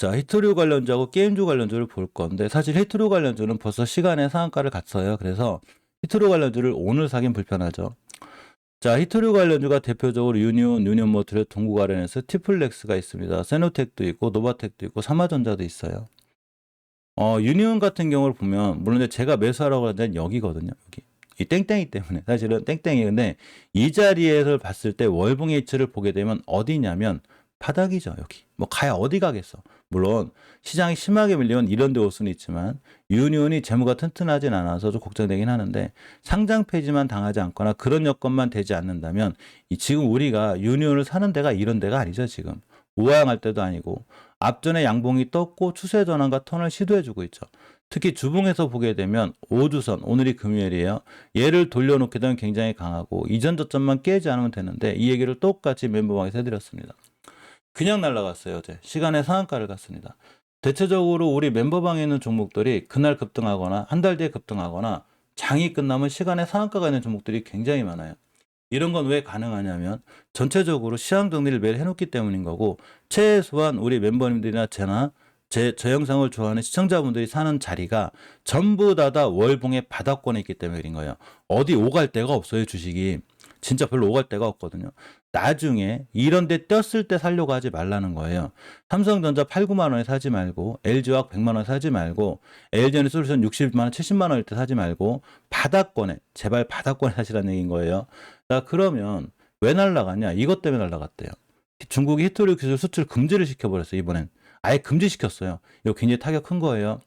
자, 히토류 관련주하고 게임주 관련주를 볼 건데 사실 히토류 관련주는 벌써 시간의 상한가를 갔어요. 그래서 히토류 관련주를 오늘 사긴 불편하죠. 자, 히토류 관련주가 대표적으로 유니온, 유니온모터리, 동국아련에서 티플렉스가 있습니다. 세노텍도 있고 노바텍도 있고 삼화전자도 있어요. 유니온 같은 경우를 보면 물론 제가 매수하라고 하는 데는 여기거든요. 여기. 이 땡땡이 때문에 사실은 땡땡이. 근데 이 자리에서 봤을 때 월봉의 위치를 보게 되면 어디냐면 바닥이죠. 여기. 뭐 가야 어디 가겠어. 물론 시장이 심하게 밀리면 이런 데 올 수는 있지만 유니온이 재무가 튼튼하진 않아서 좀 걱정되긴 하는데 상장 폐지만 당하지 않거나 그런 여건만 되지 않는다면 지금 우리가 유니온을 사는 데가 이런 데가 아니죠. 지금 우아할 때도 아니고 앞전에 양봉이 떴고 추세 전환과 턴을 시도해주고 있죠. 특히 주봉에서 보게 되면 5주선, 오늘이 금요일이에요. 얘를 돌려놓게 되면 굉장히 강하고 이전 저점만 깨지 않으면 되는데 이 얘기를 똑같이 멤버방에서 해드렸습니다. 그냥 날아갔어요. 어제 시간의 상한가를 갔습니다. 대체적으로 우리 멤버방에 있는 종목들이 그날 급등하거나 한 달 뒤에 급등하거나 장이 끝나면 시간의 상한가가 있는 종목들이 굉장히 많아요. 이런 건 왜 가능하냐면 전체적으로 시장 정리를 매일 해놓기 때문인 거고 최소한 우리 멤버님들이나 저 영상을 좋아하는 시청자분들이 사는 자리가 전부 다 월봉의 바닥권에 있기 때문에 그런 거예요. 어디 오갈 데가 없어요. 주식이. 진짜 별로 오갈 데가 없거든요. 나중에 이런 데 떴을 때 살려고 하지 말라는 거예요. 삼성전자 8, 9만 원에 사지 말고 LG화학 100만 원에 사지 말고 LG에너지솔루션 60만 원, 70만 원일 때 사지 말고 바닥권에 제발 바닥권에 사시라는 얘기인 거예요. 자, 그러면 왜 날라갔냐? 이것 때문에 날라갔대요. 중국이 히토류 기술 수출 금지를 시켜버렸어요. 이번엔 아예 금지시켰어요. 이거 굉장히 타격 큰 거예요.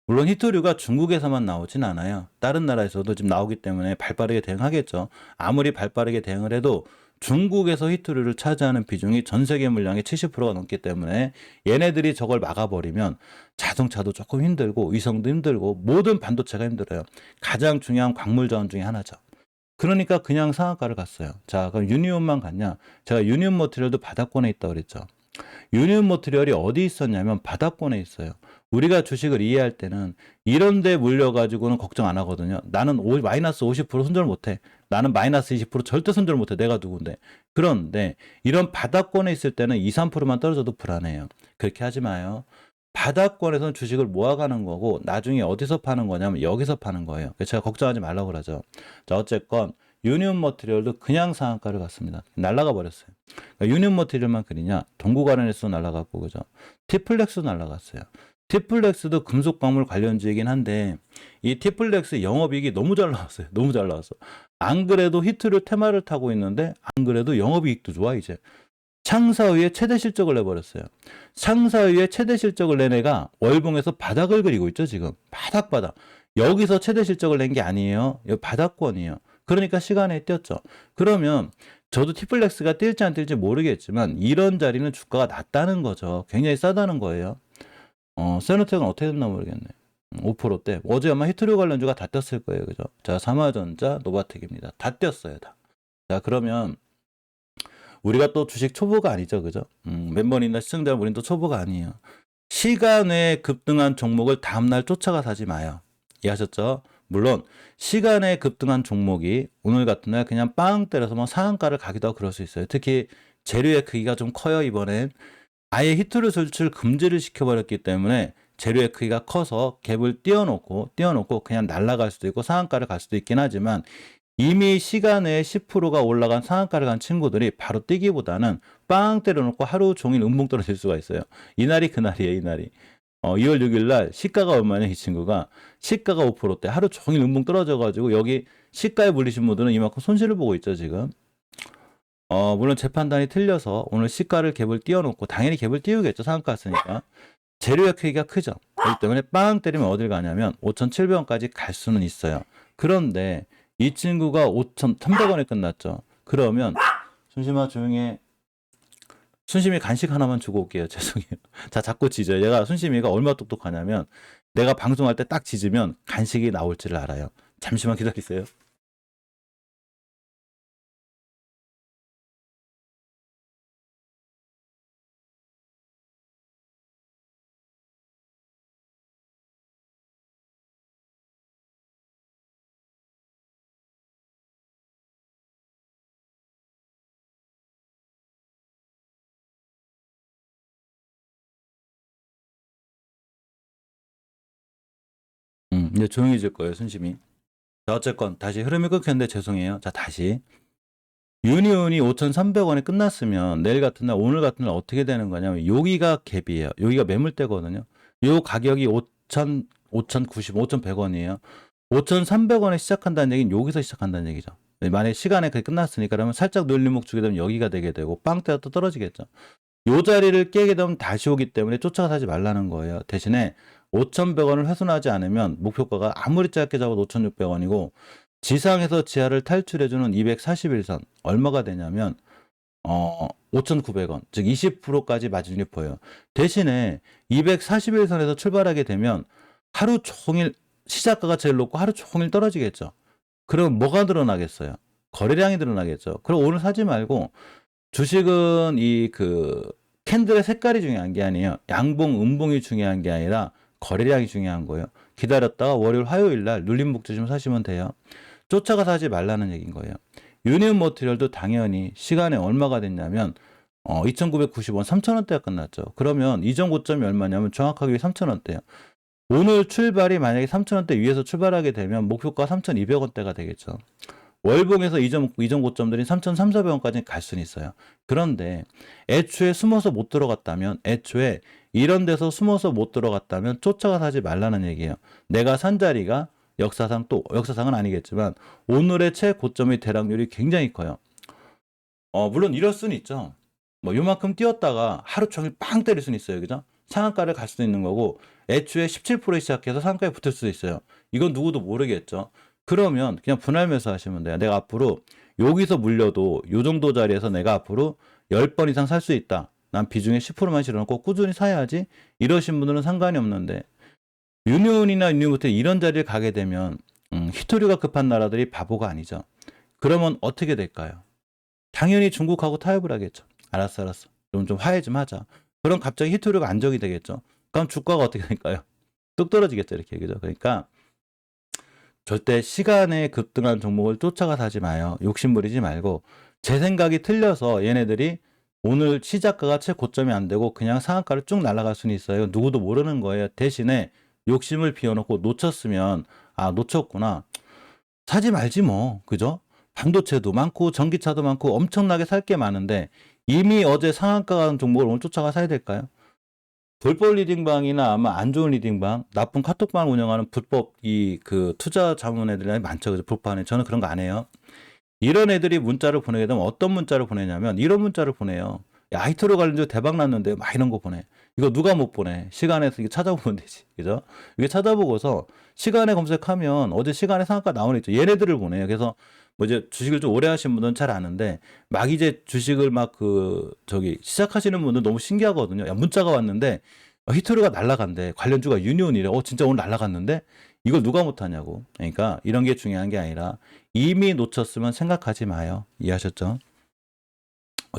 물론 히토류가 중국에서만 나오진 않아요. 다른 나라에서도 지금 나오기 때문에 발빠르게 대응하겠죠. 아무리 발빠르게 대응을 해도 중국에서 히토류를 차지하는 비중이 전 세계 물량의 70%가 넘기 때문에 얘네들이 저걸 막아버리면 자동차도 조금 힘들고 위성도 힘들고 모든 반도체가 힘들어요. 가장 중요한 광물 자원 중에 하나죠. 그러니까 그냥 상한가를 갔어요. 자, 그럼 유니온만 갔냐? 제가 유니온 머티리얼도 바닥권에 있다고 그랬죠. 유니온 머티리얼이 어디 있었냐면 바닥권에 있어요. 우리가 주식을 이해할 때는 이런 데 물려가지고는 걱정 안 하거든요. 나는 마이너스 50% 손절 못해. 나는 마이너스 20% 절대 손절 못해. 내가 누군데. 그런데 이런 바닥권에 있을 때는 2, 3%만 떨어져도 불안해요. 그렇게 하지 마요. 바닥권에서는 주식을 모아가는 거고 나중에 어디서 파는 거냐면 여기서 파는 거예요. 그래서 제가 걱정하지 말라고 그러죠. 자, 어쨌건 유니온 머티리얼도 그냥 상한가를 갔습니다. 날라가 버렸어요. 그러니까 유니온 머티리얼만 그리냐? 동국아련에서 날라갔고 그죠? 티플렉스도 날라갔어요. 티플렉스도 금속광물 관련주이긴 한데 이 티플렉스 영업이익이 너무 잘 나왔어요. 너무 잘 나왔어. 안 그래도 히트를 테마를 타고 있는데 안 그래도 영업이익도 좋아 이제. 창사위의 최대 실적을 내버렸어요. 창사위의 최대 실적을 낸 애가 월봉에서 바닥을 그리고 있죠, 지금. 바닥. 여기서 최대 실적을 낸 게 아니에요. 여기 바닥권이에요. 그러니까 시간에 뛰었죠. 그러면 저도 티플렉스가 뛸지 안 뛸지 모르겠지만 이런 자리는 주가가 낮다는 거죠. 굉장히 싸다는 거예요. 세노텍은 어떻게 됐나 모르겠네. 5%대. 어제 아마 히트류 관련주가 다 떴을 거예요. 그죠? 자, 삼화전자, 노바텍입니다. 다 떴어요, 다. 자, 그러면 우리가 또 주식 초보가 아니죠. 그죠? 멤버님이나 시청자 우리는 또 초보가 아니에요. 시간에 급등한 종목을 다음날 쫓아가 사지 마요. 이해하셨죠? 물론 시간에 급등한 종목이 오늘 같은 날 그냥 빵 때려서 뭐 상한가를 가기도 하고 그럴 수 있어요. 특히 재료의 크기가 좀 커요. 이번엔 아예 히트를 수출 금지를 시켜버렸기 때문에 재료의 크기가 커서 갭을 띄워놓고 그냥 날아갈 수도 있고 상한가를 갈 수도 있긴 하지만 이미 시간에 10%가 올라간 상한가를 간 친구들이 바로 뛰기보다는 빵 때려놓고 하루 종일 음봉 떨어질 수가 있어요. 이날이 그날이에요, 이날이. 2월 6일 날 시가가 얼마냐, 이 친구가. 시가가 5%대 하루 종일 음봉 떨어져가지고 여기 시가에 물리신 분들은 이만큼 손실을 보고 있죠, 지금. 물론 재판단이 틀려서 오늘 시가를 갭을 띄워놓고 당연히 갭을 띄우겠죠, 상한가 쓰니까. 재료의 크기가 크죠. 그렇기 때문에 빵 때리면 어딜 가냐면 5,700원까지 갈 수는 있어요. 그런데 이 친구가 5,300원에 끝났죠. 그러면 순심아 조용히 해. 순심이 간식 하나만 주고 올게요. 죄송해요. 자, 자꾸 짖어요. 얘가 순심이가 얼마나 똑똑하냐면 내가 방송할 때 딱 짖으면 간식이 나올지를 알아요. 잠시만 기다리세요. 이제 조용해질 거예요, 순심이. 자, 어쨌건 다시 흐름이 끊겼는데 죄송해요. 자, 다시. 유니온이 5,300원에 끝났으면 내일 같은 날, 오늘 같은 날 어떻게 되는 거냐면 여기가 갭이에요. 여기가 매물대거든요. 요 가격이 5,090, 5,100원이에요. 5,300원에 시작한다는 얘기는 여기서 시작한다는 얘기죠. 만약에 시간에 그게 끝났으니까 그러면 살짝 눌림목 주게 되면 여기가 되게 되고 빵대가 또 떨어지겠죠. 요 자리를 깨게 되면 다시 오기 때문에 쫓아가 사지 말라는 거예요. 대신에 5,100원을 훼손하지 않으면 목표가가 아무리 짧게 잡아도 5,600원이고 지상에서 지하를 탈출해주는 241선 얼마가 되냐면 5,900원 즉 20%까지 마진율이 보여요. 대신에 241선에서 출발하게 되면 하루 종일 시작가가 제일 높고 하루 종일 떨어지겠죠. 그럼 뭐가 늘어나겠어요? 거래량이 늘어나겠죠. 그럼 오늘 사지 말고 주식은 이 캔들의 색깔이 중요한 게 아니에요. 양봉, 음봉이 중요한 게 아니라 거래량이 중요한 거예요. 기다렸다가 월요일, 화요일 날 눌림목 주시면 사시면 돼요. 쫓아가서 하지 말라는 얘기인 거예요. 유니온 머티리얼도 당연히 시간에 얼마가 됐냐면 2,990원, 3,000원대가 끝났죠. 그러면 이전 고점이 얼마냐면 정확하게 3,000원대예요. 오늘 출발이 만약에 3,000원대 위에서 출발하게 되면 목표가 3,200원대가 되겠죠. 월봉에서 이전 고점들이 3,300~400원까지 갈 수는 있어요. 그런데 애초에 숨어서 못 들어갔다면 애초에 이런 데서 숨어서 못 들어갔다면 쫓아가 사지 말라는 얘기예요. 내가 산 자리가 역사상 또 역사상은 아니겠지만 오늘의 최고점의 대락률이 굉장히 커요. 물론 이럴 수는 있죠. 뭐 요만큼 뛰었다가 하루 종일 빵 때릴 수는 있어요. 그죠? 상한가를 갈 수도 있는 거고 애초에 17%에 시작해서 상한가에 붙을 수도 있어요. 이건 누구도 모르겠죠. 그러면 그냥 분할 매수하시면 돼요. 내가 앞으로 여기서 물려도 요 정도 자리에서 내가 앞으로 10번 이상 살 수 있다. 난 비중에 10%만 실어놓고 꾸준히 사야지. 이러신 분들은 상관이 없는데 유니온이나 유니온부터 이런 자리를 가게 되면 히토류가 급한 나라들이 바보가 아니죠. 그러면 어떻게 될까요? 당연히 중국하고 타협을 하겠죠. 알았어. 그럼 좀 화해 좀 하자. 그럼 갑자기 히토류가 안정이 되겠죠. 그럼 주가가 어떻게 될까요? 뚝 떨어지겠죠. 이렇게. 그죠? 그러니까 절대 시간에 급등한 종목을 쫓아가 사지 마요. 욕심부리지 말고 제 생각이 틀려서 얘네들이 오늘 시작가가 최고점이 안 되고 그냥 상한가를 쭉 날아갈 수는 있어요. 누구도 모르는 거예요. 대신에 욕심을 비워놓고 놓쳤으면 놓쳤구나. 사지 말지 뭐. 그죠? 반도체도 많고 전기차도 많고 엄청나게 살 게 많은데 이미 어제 상한가 간 종목을 오늘 쫓아가 사야 될까요? 불법 리딩방이나 아마 안 좋은 리딩방, 나쁜 카톡방을 운영하는 불법 투자 자문 애들이 많죠. 그죠? 불법안에. 저는 그런 거 안 해요. 이런 애들이 문자를 보내게 되면 어떤 문자를 보내냐면 이런 문자를 보내요. 야, 하이트로 관련주 대박 났는데 막 이런 거 보내. 이거 누가 못 보내? 시간에서 이게 찾아보면 되지. 그죠? 이게 찾아보고서 시간에 검색하면 어제 시간에 상한가 나오는 있죠. 얘네들을 보내요. 그래서 뭐 이제 주식을 좀 오래 하신 분들은 잘 아는데 막 이제 주식을 막 시작하시는 분들 너무 신기하거든요. 야, 문자가 왔는데 히트로가 날라간대. 관련주가 유니온이래. 진짜 오늘 날라갔는데 이걸 누가 못하냐고. 그러니까 이런 게 중요한 게 아니라 이미 놓쳤으면 생각하지 마요. 이해하셨죠?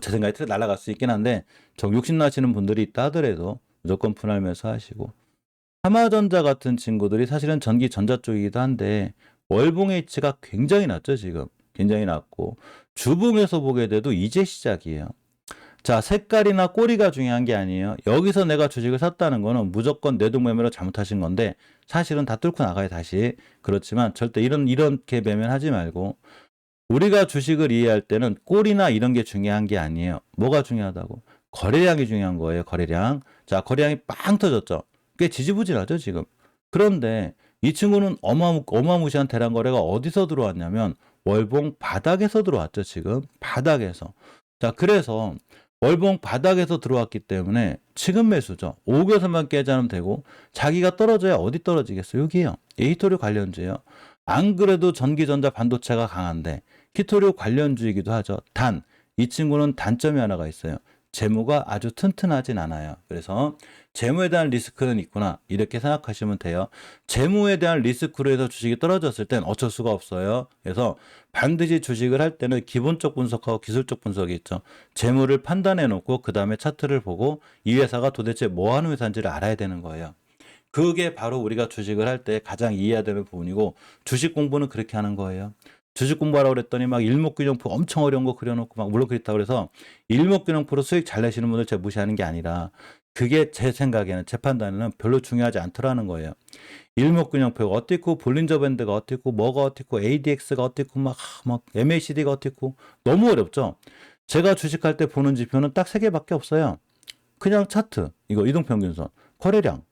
제 생각에 틀에 날아갈 수 있긴 한데 좀 욕심나시는 분들이 있다 하더라도 무조건 분할 매수하시고 삼화전자 같은 친구들이 사실은 전기 전자 쪽이기도 한데 월봉의 위치가 굉장히 낮죠. 지금 굉장히 낮고 주봉에서 보게 돼도 이제 시작이에요. 자, 색깔이나 꼬리가 중요한 게 아니에요. 여기서 내가 주식을 샀다는 거는 무조건 내동매매로 잘못하신 건데 사실은 다 뚫고 나가요. 다시. 그렇지만 절대 이렇게 매매하지 말고 우리가 주식을 이해할 때는 꼬리나 이런 게 중요한 게 아니에요. 뭐가 중요하다고? 거래량이 중요한 거예요. 거래량. 자, 거래량이 빵 터졌죠. 꽤 지지부진하죠, 지금. 그런데 이 친구는 어마무시한 대량 거래가 어디서 들어왔냐면 월봉 바닥에서 들어왔죠, 지금. 바닥에서. 자, 그래서 월봉 바닥에서 들어왔기 때문에 지금 매수죠. 5개에서만 깨지 않으면 되고 자기가 떨어져야 어디 떨어지겠어요? 여기요. 히토류 관련주예요. 안 그래도 전기전자 반도체가 강한데 히토류 관련주이기도 하죠. 단, 이 친구는 단점이 하나가 있어요. 재무가 아주 튼튼하진 않아요. 그래서 재무에 대한 리스크는 있구나 이렇게 생각하시면 돼요. 재무에 대한 리스크로 해서 주식이 떨어졌을 땐 어쩔 수가 없어요. 그래서 반드시 주식을 할 때는 기본적 분석하고 기술적 분석이 있죠. 재무를 판단해 놓고 그 다음에 차트를 보고 이 회사가 도대체 뭐 하는 회사인지를 알아야 되는 거예요. 그게 바로 우리가 주식을 할 때 가장 이해해야 되는 부분이고 주식 공부는 그렇게 하는 거예요. 주식 공부하라고 그랬더니 막 일목균형표 엄청 어려운 거 그려놓고 막 물론 그랬다고 그래서 일목균형표로 수익 잘 내시는 분들 제가 무시하는 게 아니라 그게 제 생각에는 제 판단에는 별로 중요하지 않더라는 거예요. 일목균형표가 어떻고 볼린저 밴드가 어떻고 뭐가 어떻고 ADX가 어떻고 막 MACD가 어떻고 너무 어렵죠. 제가 주식할 때 보는 지표는 딱 3개밖에 없어요. 그냥 차트, 이거 이동평균선, 거래량.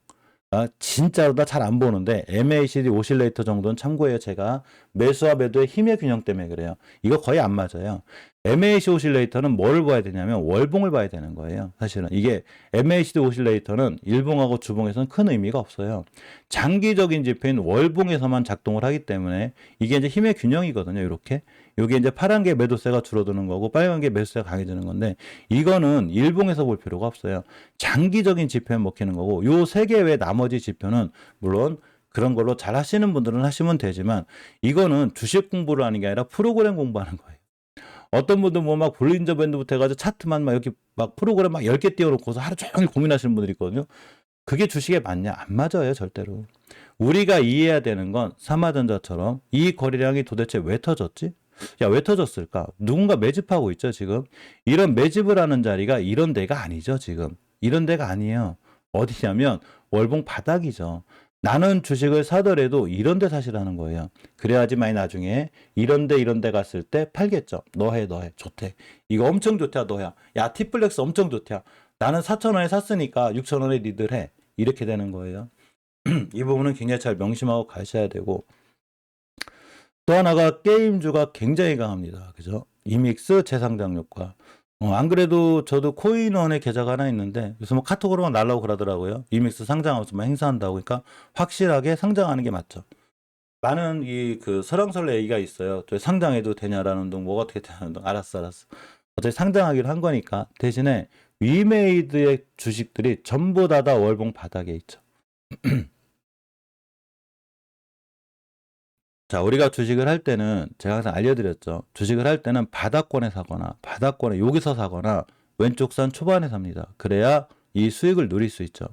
진짜로 나 잘 안 보는데 MACD 오실레이터 정도는 참고해요. 제가 매수와 매도의 힘의 균형 때문에 그래요. 이거 거의 안 맞아요. MACD 오실레이터는 뭘 봐야 되냐면 월봉을 봐야 되는 거예요. 사실은 이게 MACD 오실레이터는 일봉하고 주봉에서는 큰 의미가 없어요. 장기적인 지표인 월봉에서만 작동을 하기 때문에 이게 이제 힘의 균형이거든요. 이렇게 여기 이제 파란 게 매도세가 줄어드는 거고 빨간 게 매수세가 강해지는 건데 이거는 일봉에서 볼 필요가 없어요. 장기적인 지표에 먹히는 거고 요 3개 외 나머지 지표는 물론 그런 걸로 잘 하시는 분들은 하시면 되지만 이거는 주식 공부를 하는 게 아니라 프로그램 공부하는 거예요. 어떤 분들 뭐 막 볼린저 밴드부터 해가지고 차트만 막 이렇게 막 프로그램 막 10개 띄워놓고서 하루 종일 고민하시는 분들이 있거든요. 그게 주식에 맞냐? 안 맞아요, 절대로. 우리가 이해해야 되는 건 삼화전자처럼 이 거래량이 도대체 왜 터졌지? 야, 왜 터졌을까? 누군가 매집하고 있죠, 지금. 이런 매집을 하는 자리가 이런 데가 아니죠, 지금. 이런 데가 아니에요. 어디냐면 월봉 바닥이죠. 나는 주식을 사더라도 이런 데 사시라는 거예요. 그래야지만 나중에 이런 데 갔을 때 팔겠죠. 너 해. 좋대. 이거 엄청 좋대, 너야. 야, 티플렉스 엄청 좋대. 나는 4,000원에 샀으니까 6,000원에 니들 해. 이렇게 되는 거예요. 이 부분은 굉장히 잘 명심하고 가셔야 되고 또 하나가 게임주가 굉장히 강합니다. 그죠? 이믹스 재상장 효과. 안 그래도 저도 코인원의 계좌가 하나 있는데 요새 뭐 카톡으로만 날라오고 그러더라고요. 이믹스 상장하면서 막 행사한다고. 그러니까 확실하게 상장하는 게 맞죠. 많은 이 그 설왕설래 얘기가 있어요. 저 상장해도 되냐라는 둥, 뭐가 어떻게 되냐는 둥. 알았어. 어차피 상장하기로 한 거니까. 대신에 위메이드의 주식들이 전부 다 월봉 바닥에 있죠. 자, 우리가 주식을 할 때는 제가 항상 알려드렸죠. 주식을 할 때는 바닥권에 사거나 바닥권에 여기서 사거나 왼쪽 선 초반에 삽니다. 그래야 이 수익을 누릴 수 있죠.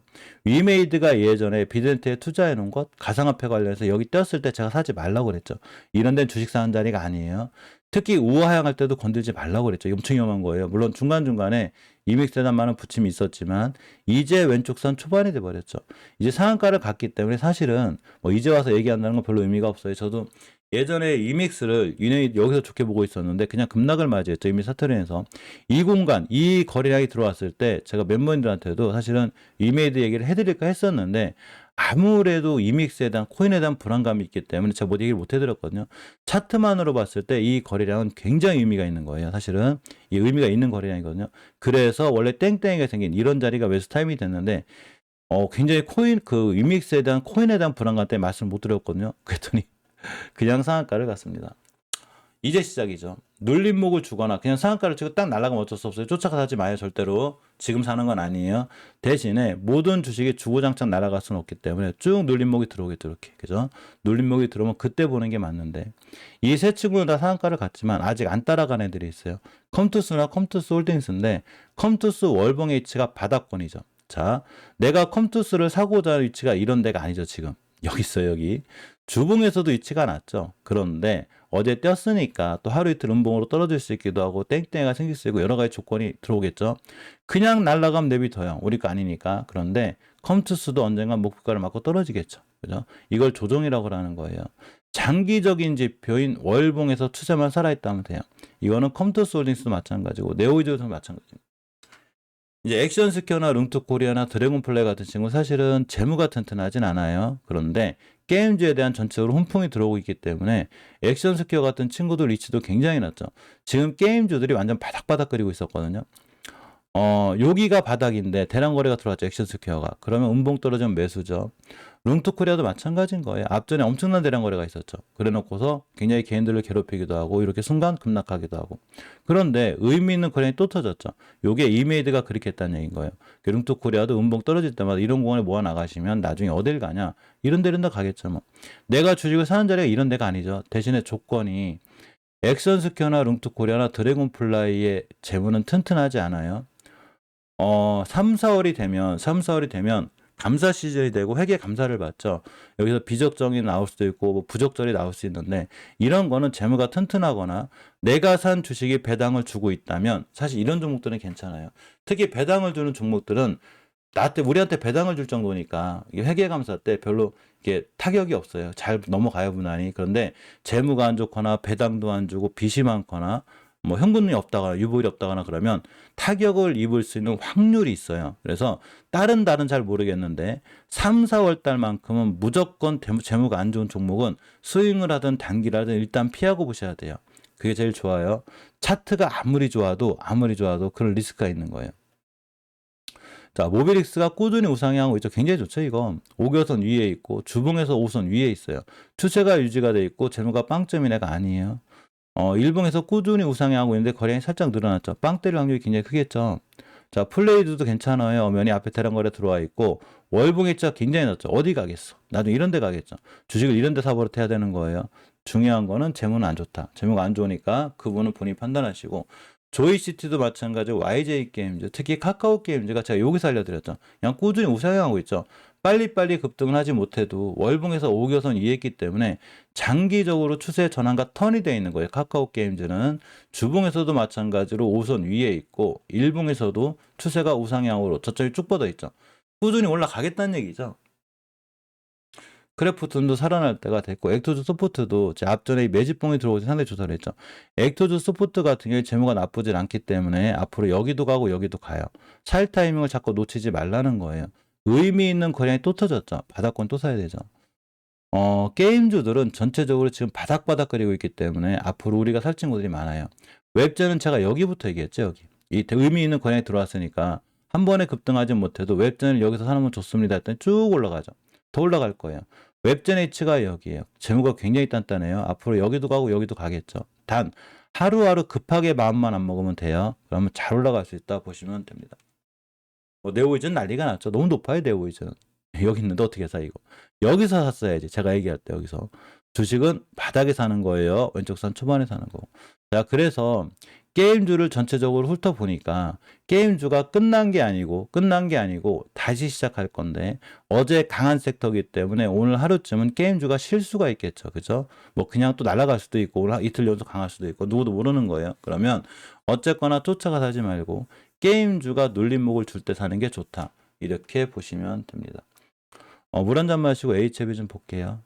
위메이드가 예전에 비덴트에 투자해 놓은 것 가상화폐 관련해서 여기 떴을 때 제가 사지 말라고 그랬죠. 이런 데는 주식 사는 자리가 아니에요. 특히 우하향할 때도 건들지 말라고 그랬죠. 엄청 위험한 거예요. 물론 중간중간에 이믹스에다 많은 부침이 있었지만 이제 왼쪽 선 초반이 돼버렸죠. 이제 상한가를 갔기 때문에 사실은 뭐 이제 와서 얘기한다는 건 별로 의미가 없어요. 저도 예전에 이믹스를 여기서 좋게 보고 있었는데 그냥 급락을 맞이했죠. 이미 사트렌에서 이 공간, 이 거래량이 들어왔을 때 제가 멤버님들한테도 사실은 이메이드 얘기를 해드릴까 했었는데 아무래도 이믹스에 대한 코인에 대한 불안감이 있기 때문에 제가 뭐 얘기를 못 해드렸거든요. 차트만으로 봤을 때 이 거래량은 굉장히 의미가 있는 거예요. 사실은 이 의미가 있는 거래량이거든요. 그래서 원래 땡땡이가 생긴 이런 자리가 매수 타임이 됐는데 굉장히 이믹스에 대한 코인에 대한 불안감 때문에 말씀을 못 드렸거든요. 그랬더니 그냥 상한가를 갔습니다. 이제 시작이죠. 눌림목을 주거나 그냥 상한가를 치고 딱 날아가면 어쩔 수 없어요. 쫓아가지 마요. 절대로. 지금 사는 건 아니에요. 대신에 모든 주식이 주고장창 날아갈 수는 없기 때문에 쭉 눌림목이 들어오겠죠. 이렇게. 그죠? 눌림목이 들어오면 그때 보는 게 맞는데 이 세 친구는 다 상한가를 갔지만 아직 안 따라간 애들이 있어요. 컴투스나 컴투스 홀딩스인데 컴투스 월봉의 위치가 바닥권이죠. 자, 내가 컴투스를 사고자 하는 위치가 이런 데가 아니죠. 지금. 여기 있어요. 여기. 주봉에서도 위치가 낮죠. 그런데 어제 떴으니까 또 하루 이틀 음봉으로 떨어질 수 있기도 하고 땡땡이가 생길 수 있고 여러 가지 조건이 들어오겠죠. 그냥 날아가면 내비둬요. 우리 거 아니니까. 그런데 컴투스도 언젠가 목표가를 맞고 떨어지겠죠. 그죠? 이걸 조정이라고 하는 거예요. 장기적인 지표인 월봉에서 추세만 살아있다면 돼요. 이거는 컴투스 홀딩스도 마찬가지고 네오이즈도 마찬가지입니다. 이제 액션스퀘어나 룽투코리아나 드래곤플레이 같은 친구는 사실은 재무가 튼튼하진 않아요. 그런데 게임즈에 대한 전체적으로 훈풍이 들어오고 있기 때문에 액션스퀘어 같은 친구들 위치도 굉장히 낮죠. 지금 게임주들이 완전 바닥바닥거리고 있었거든요. 여기가 바닥인데 대량거래가 들어왔죠. 액션스퀘어가. 그러면 음봉 떨어지면 매수죠. 룽투코리아도 마찬가지인 거예요. 앞전에 엄청난 대량거래가 있었죠. 그래놓고서 굉장히 개인들을 괴롭히기도 하고 이렇게 순간 급락하기도 하고. 그런데 의미 있는 거래량이 또 터졌죠. 요게 이메이드가 그렇게 했다는 얘기인 거예요. 룽투코리아도 음봉 떨어질 때마다 이런 공간에 모아 나가시면 나중에 어딜 가냐. 이런 데는 다 가겠죠. 뭐. 내가 주식을 사는 자리가 이런 데가 아니죠. 대신에 조건이 액션스퀘어나 룽투코리아나 드래곤플라이의 재무는 튼튼하지 않아요. 3, 4월이 되면 감사 시즌이 되고 회계 감사를 받죠. 여기서 비적정이 나올 수도 있고 뭐 부적절이 나올 수 있는데 이런 거는 재무가 튼튼하거나 내가 산 주식이 배당을 주고 있다면 사실 이런 종목들은 괜찮아요. 특히 배당을 주는 종목들은 나한테 우리한테 배당을 줄 정도니까 이게 회계감사 때 별로 이게 타격이 없어요. 잘 넘어가요 무난히. 그런데 재무가 안 좋거나 배당도 안 주고 빚이 많거나 뭐 현금이 없다거나 유보율이 없다거나 그러면 타격을 입을 수 있는 확률이 있어요. 그래서 다른 달은 잘 모르겠는데 3, 4월 달만큼은 무조건 재무가 안 좋은 종목은 스윙을 하든 단기라든 일단 피하고 보셔야 돼요. 그게 제일 좋아요. 차트가 아무리 좋아도 그런 리스크가 있는 거예요. 자, 모빌릭스가 꾸준히 우상향하고 있죠. 굉장히 좋죠, 이거. 5개선 위에 있고, 주봉에서 5선 위에 있어요. 추세가 유지가 돼 있고, 재무가 빵점인 애가 아니에요. 일봉에서 꾸준히 우상향하고 있는데, 거래량이 살짝 늘어났죠. 빵 때릴 확률이 굉장히 크겠죠. 자, 플레이드도 괜찮아요. 엄연히 앞에 대량 거래 들어와 있고, 월봉 액자 굉장히 낮죠. 어디 가겠어? 나중에 이런 데 가겠죠. 주식을 이런 데 사버릇해야 되는 거예요. 중요한 거는 재무는 안 좋다. 재무가 안 좋으니까 그분은 본인이 판단하시고, 조이시티도 마찬가지고 YJ 게임즈, 특히 카카오 게임즈가 제가 여기서 알려드렸죠. 그냥 꾸준히 우상향하고 있죠. 빨리빨리 급등을 하지 못해도 월봉에서 5개선 이했기 때문에 장기적으로 추세 전환과 턴이 되어 있는 거예요. 카카오 게임즈는 주봉에서도 마찬가지로 5선 위에 있고 일봉에서도 추세가 우상향으로 저쪽이 쭉 뻗어 있죠. 꾸준히 올라가겠다는 얘기죠. 크래프톤도 살아날 때가 됐고 액토즈 소프트도 제 앞전에 매집봉이 들어올 때 상당히 조사를 했죠. 액토즈 소프트 같은 경우에 재무가 나쁘진 않기 때문에 앞으로 여기도 가고 여기도 가요. 살 타이밍을 자꾸 놓치지 말라는 거예요. 의미 있는 거래량이 또 터졌죠. 바닥권 또 사야 되죠. 게임주들은 전체적으로 지금 바닥바닥거리고 있기 때문에 앞으로 우리가 살 친구들이 많아요. 웹전은 제가 여기부터 얘기했죠. 여기. 이 의미 있는 거래량이 들어왔으니까 한 번에 급등하지 못해도 웹전을 여기서 사놓으면 좋습니다 했더니 쭉 올라가죠. 더 올라갈 거예요. 웹전 H가 여기에요. 재무가 굉장히 단단해요. 앞으로 여기도 가고 여기도 가겠죠. 단 하루하루 급하게 마음만 안 먹으면 돼요. 그러면 잘 올라갈 수 있다 보시면 됩니다. 네오위즈는 난리가 났죠. 너무 높아요, 네오위즈는. 여기 있는데 어떻게 사 이거. 여기서 샀어야지. 제가 얘기할 때 여기서. 주식은 바닥에 사는 거예요. 왼쪽 선 초반에 사는 거. 자, 그래서 게임주를 전체적으로 훑어보니까 게임주가 끝난 게 아니고 다시 시작할 건데 어제 강한 섹터이기 때문에 오늘 하루쯤은 게임주가 쉴 수가 있겠죠. 그죠? 뭐 그냥 또 날아갈 수도 있고 오늘 이틀 연속 강할 수도 있고 누구도 모르는 거예요. 그러면 어쨌거나 쫓아가 사지 말고 게임주가 눌림목을 줄 때 사는 게 좋다. 이렇게 보시면 됩니다. 물 한 잔 마시고 HB 좀 볼게요.